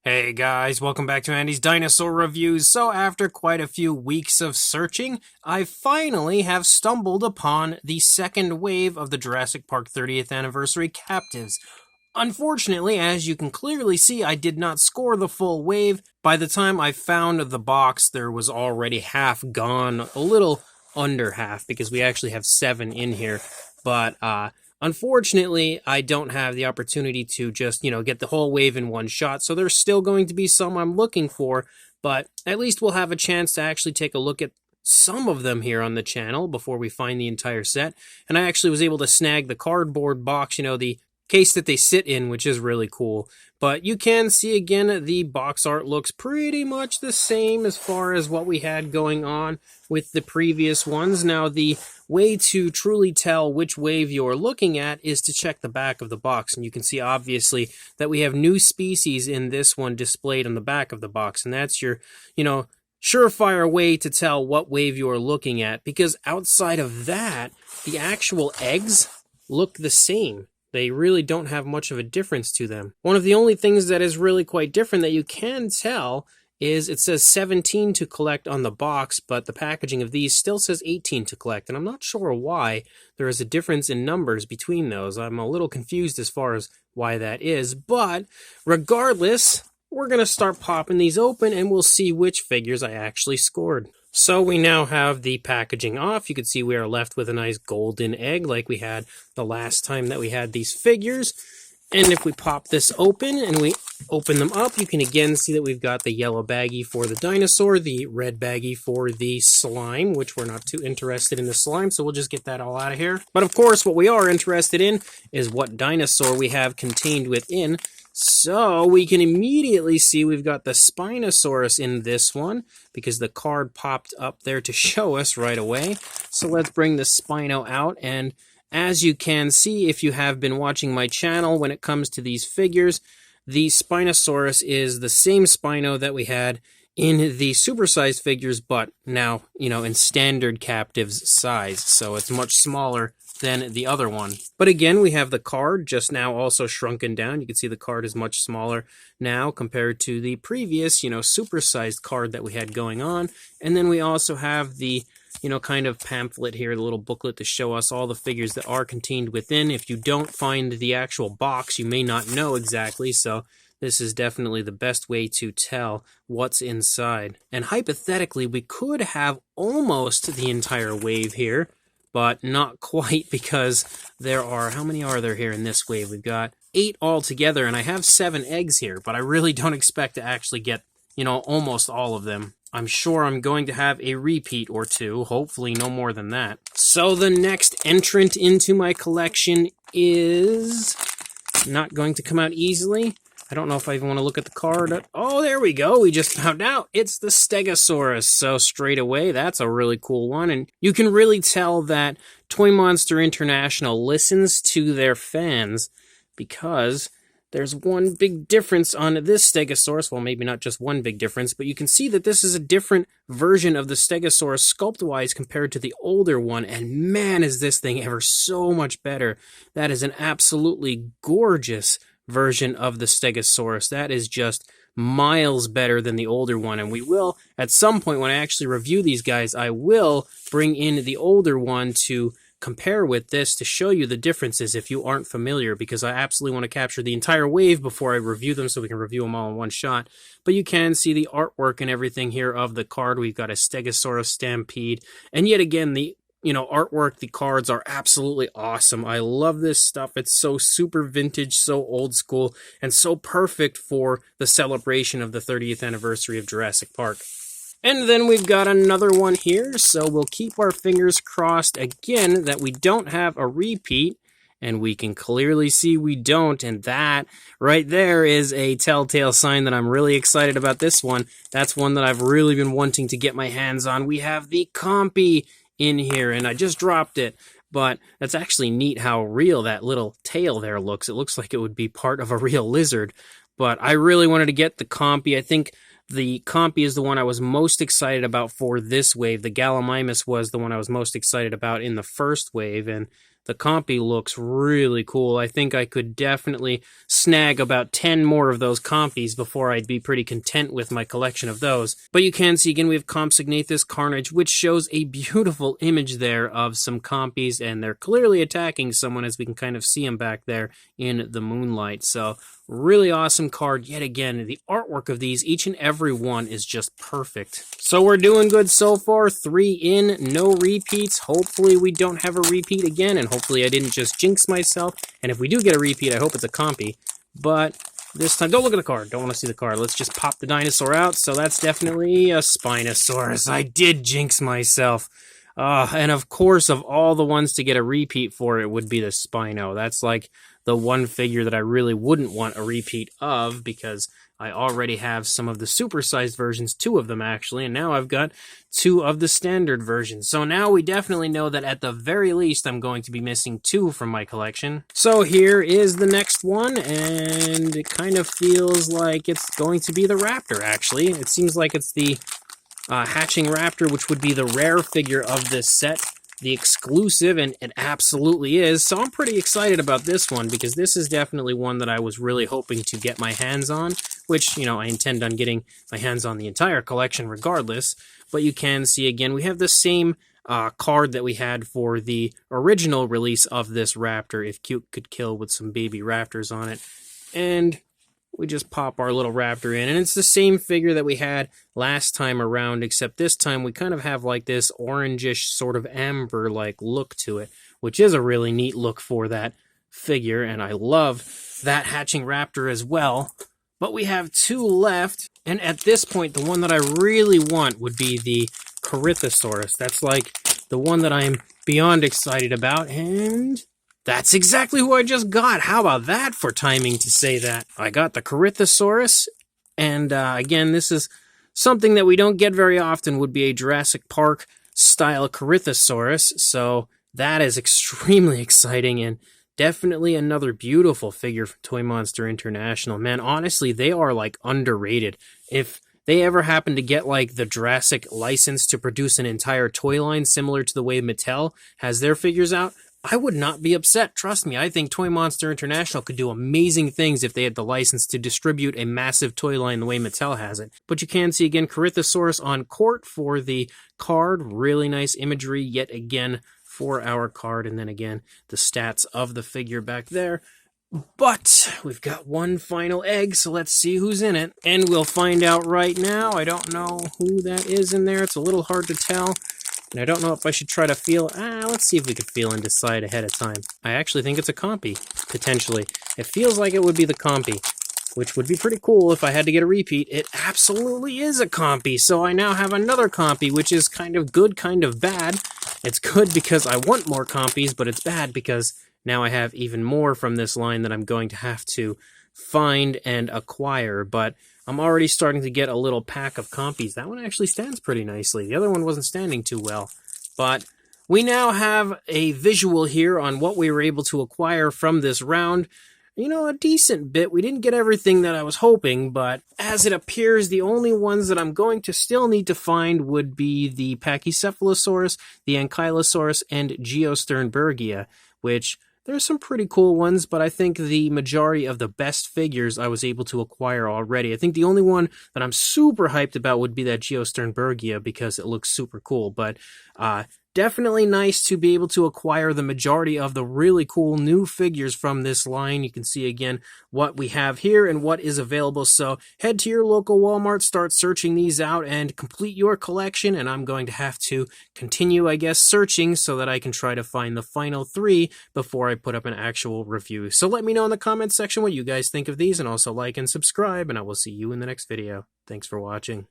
Hey guys, welcome back to Andy's Dinosaur Reviews. So after quite a few weeks of searching, I finally have stumbled upon the second wave of the Jurassic Park 30th Anniversary Captivz. Unfortunately, as you can clearly see, I did not score the full wave. By the time I found the box, there was already half gone, a little under half, because we actually have 7 in here. But, unfortunately, I don't have the opportunity to just, get the whole wave in one shot, so there's still going to be some I'm looking for, but at least we'll have a chance to actually take a look at some of them here on the channel before we find the entire set. And I actually was able to snag the cardboard box, the case that they sit in, which is really cool. But you can see again, the box art looks pretty much the same as far as what we had going on with the previous ones. Now, the way to truly tell which wave you're looking at is to check the back of the box. And you can see obviously that we have new species in this one displayed on the back of the box. And that's your, surefire way to tell what wave you're looking at, because outside of that, the actual eggs look the same. They really don't have much of a difference to them. One of the only things that is really quite different that you can tell is it says 17 to collect on the box, but the packaging of these still says 18 to collect, and I'm not sure why there is a difference in numbers between those. I'm a little confused as far as why that is, but regardless, we're going to start popping these open and we'll see which figures I actually scored. So we now have the packaging off. You can see we are left with a nice golden egg like we had the last time that we had these figures. And if we pop this open and we open them up, you can again see that we've got the yellow baggie for the dinosaur, the red baggie for the slime, which we're not too interested in the slime, so we'll just get that all out of here. But of course, what we are interested in is what dinosaur we have contained within. So we can immediately see we've got the Spinosaurus in this one because the card popped up there to show us right away. So let's bring the Spino out, and as you can see, if you have been watching my channel when it comes to these figures, the Spinosaurus is the same Spino that we had in the supersized figures, but now, in standard Captivz size. So it's much smaller than the other one. But again, we have the card just now also shrunken down. You can see the card is much smaller now compared to the previous, supersized card that we had going on. And then we also have the kind of pamphlet here, the little booklet to show us all the figures that are contained within. If you don't find the actual box, you may not know exactly, so this is definitely the best way to tell what's inside. And hypothetically, we could have almost the entire wave here, but not quite, because there are, how many are there here in this wave? We've got 8 altogether, and I have 7 eggs here, but I really don't expect to actually get, almost all of them. I'm sure I'm going to have a repeat or two, hopefully no more than that. So the next entrant into my collection is not going to come out easily. I don't know if I even want to look at the card. Oh, there we go. We just found out. It's the Stegosaurus. So straight away, that's a really cool one. And you can really tell that Toymonster International listens to their fans, because there's one big difference on this Stegosaurus. Well, maybe not just one big difference, but you can see that this is a different version of the Stegosaurus sculpt-wise compared to the older one. And man, is this thing ever so much better. That is an absolutely gorgeous version of the Stegosaurus. That is just miles better than the older one. And we will, at some point when I actually review these guys, I will bring in the older one to compare with this to show you the differences if you aren't familiar, because I absolutely want to capture the entire wave before I review them so we can review them all in one shot. But you can see the artwork and everything here of the card. We've got a Stegosaurus Stampede, and yet again, the artwork, the cards are absolutely awesome. I love this stuff. It's so super vintage, so old school, and so perfect for the celebration of the 30th anniversary of Jurassic Park. And then we've got another one here, so we'll keep our fingers crossed again that we don't have a repeat, and we can clearly see we don't, and that right there is a telltale sign that I'm really excited about this one. That's one that I've really been wanting to get my hands on. We have the Compy in here, and I just dropped it, but that's actually neat how real that little tail there looks. It looks like it would be part of a real lizard, but I really wanted to get the Compy. I think the Compy is the one I was most excited about for this wave. The Gallimimus was the one I was most excited about in the first wave, and the compy looks really cool. I think I could definitely snag about 10 more of those compies before I'd be pretty content with my collection of those. But you can see again we have Compsognathus Carnage, which shows a beautiful image there of some compies, and they're clearly attacking someone as we can kind of see them back there in the moonlight. So really awesome card yet again. The artwork of these, each and every one, is just perfect. So we're doing good so far. 3 in, no repeats. Hopefully we don't have a repeat again, and hopefully I didn't just jinx myself. And if we do get a repeat, I hope it's a compy. But this time, don't look at the card. Don't want to see the card. Let's just pop the dinosaur out. So that's definitely a Spinosaurus. I did jinx myself. And of course, of all the ones to get a repeat for, it would be the Spino. That's like the one figure that I really wouldn't want a repeat of, because I already have some of the supersized versions, 2 of them actually, and now I've got 2 of the standard versions. So now we definitely know that at the very least I'm going to be missing 2 from my collection. So here is the next one, and it kind of feels like it's going to be the Raptor actually. It seems like it's the Hatching Raptor, which would be the rare figure of this set, the exclusive, and it absolutely is. So I'm pretty excited about this one, because this is definitely one that I was really hoping to get my hands on, which, you know, I intend on getting my hands on the entire collection regardless. But you can see again, we have the same card that we had for the original release of this Raptor, If Cute Could Kill, with some baby raptors on it. And we just pop our little raptor in, and it's the same figure that we had last time around, except this time we kind of have like this orangish sort of amber-like look to it, which is a really neat look for that figure, and I love that Hatching Raptor as well. But we have 2 left, and at this point, the one that I really want would be the Corythosaurus. That's like the one that I'm beyond excited about, and that's exactly who I just got. How about that for timing to say that? I got the Corythosaurus, and again, this is something that we don't get very often, would be a Jurassic Park style Corythosaurus, so that is extremely exciting, and definitely another beautiful figure from Toymonster International. Man, honestly, they are like underrated. If they ever happen to get like the Jurassic license to produce an entire toy line similar to the way Mattel has their figures out, I would not be upset. Trust me, I think Toymonster International could do amazing things if they had the license to distribute a massive toy line the way Mattel has it. But you can see again Corythosaurus on court for the card. Really nice imagery yet again for our card. And then again, the stats of the figure back there. But we've got one final egg, so let's see who's in it. And we'll find out right now. I don't know who that is in there. It's a little hard to tell. And I don't know if I should try to feel... let's see if we could feel and decide ahead of time. I actually think it's a compy, potentially. It feels like it would be the compy, which would be pretty cool if I had to get a repeat. It absolutely is a compy, so I now have another compy, which is kind of good, kind of bad. It's good because I want more compies, but it's bad because now I have even more from this line that I'm going to have to find and acquire, but I'm already starting to get a little pack of compies. That one actually stands pretty nicely. The other one wasn't standing too well, but we now have a visual here on what we were able to acquire from this round. You know, a decent bit. We didn't get everything that I was hoping, but as it appears, the only ones that I'm going to still need to find would be the Pachycephalosaurus, the Ankylosaurus, and Geosternbergia, which... there's some pretty cool ones, but I think the majority of the best figures I was able to acquire already. I think the only one that I'm super hyped about would be that Geosternbergia because it looks super cool, but definitely nice to be able to acquire the majority of the really cool new figures from this line. You can see again what we have here and what is available. So head to your local Walmart, start searching these out, and complete your collection. And I'm going to have to continue, I guess, searching so that I can try to find the final 3 before I put up an actual review. So let me know in the comments section what you guys think of these, and also like and subscribe, and I will see you in the next video. Thanks for watching.